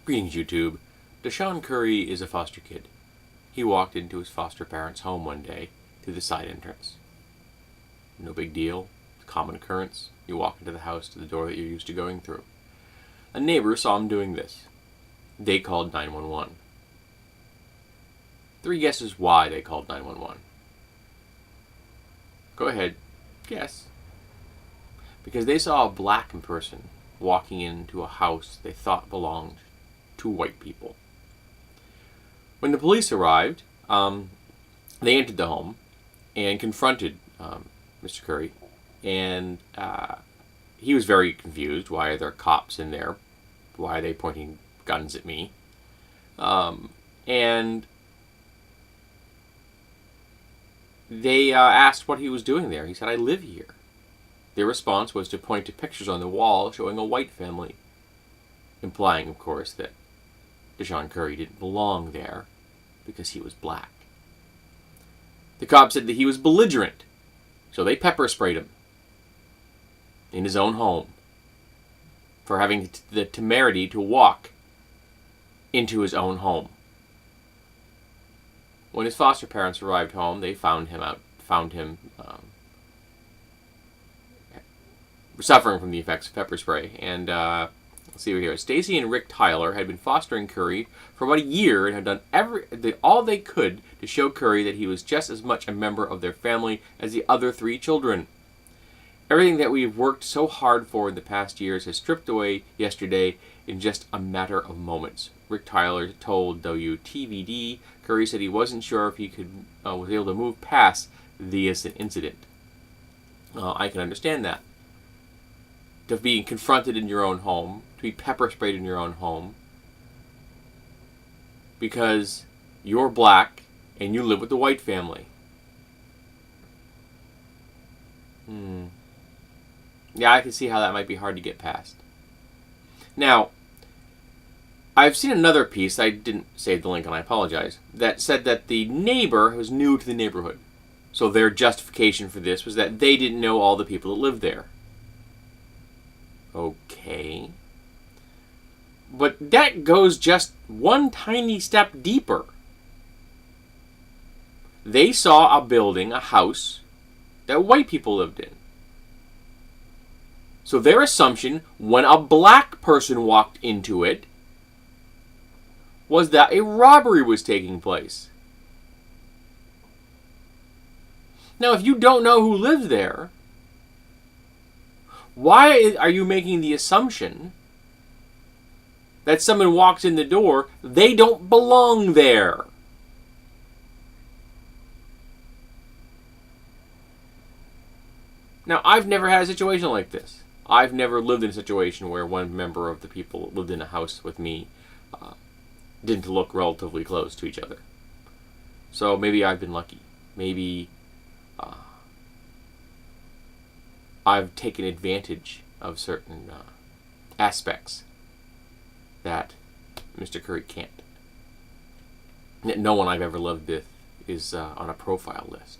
Greetings, YouTube. Deshaun Curry is a foster kid. He walked into his foster parents' home one day through the side entrance. No big deal. Common occurrence. You walk into the house to the door that you're used to going through. A neighbor saw him doing this. They called 911. 3 guesses why they called 911. Go ahead. Guess. Because they saw a black person walking into a house they thought belonged to white people. When the police arrived, they entered the home and confronted Mr. Curry, and he was very confused. Why are there cops in there? Why are they pointing guns at me? And they asked what he was doing there. He said, "I live here." Their response was to point to pictures on the wall showing a white family, implying, of course, that Deshaun Curry didn't belong there because he was black. The cops said that he was belligerent, so they pepper sprayed him in his own home for having the temerity to walk into his own home. When his foster parents arrived home, they found him suffering from the effects of pepper spray. And let's see here. Stacy and Rick Tyler had been fostering Curry for about a year and had done all they could to show Curry that he was just as much a member of their family as the other 3 children. Everything that we've worked so hard for in the past years has stripped away yesterday in just a matter of moments. Rick Tyler told WTVD Curry said he wasn't sure if he was able to move past the incident. I can understand that. To be confronted in your own home, to be pepper sprayed in your own home, because you're black and you live with a white family. Yeah, I can see how that might be hard to get past. Now, I've seen another piece, I didn't save the link and I apologize, that said that the neighbor was new to the neighborhood. So their justification for this was that they didn't know all the people that lived there. Okay. But that goes just one tiny step deeper. They saw a building, a house, that white people lived in. So their assumption, when a black person walked into it, was that a robbery was taking place. Now, if you don't know who lives there, why are you making the assumption that someone walks in the door, they don't belong there? Now, I've never had a situation like this. I've never lived in a situation where one member of the people that lived in a house with me didn't look relatively close to each other. So maybe I've been lucky. Maybe I've taken advantage of certain aspects that Mr. Curry can't. No one I've ever lived with is on a profile list.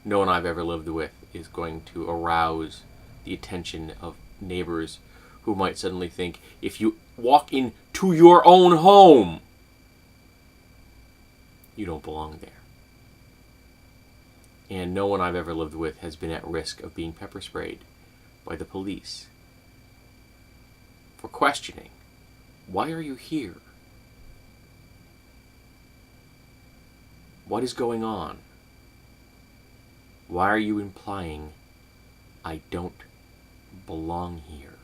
No one I've ever lived with is going to arouse the attention of neighbors who might suddenly think, if you walk into your own home, you don't belong there. And no one I've ever lived with has been at risk of being pepper sprayed by the police for questioning, why are you here? What is going on? Why are you implying I don't belong here?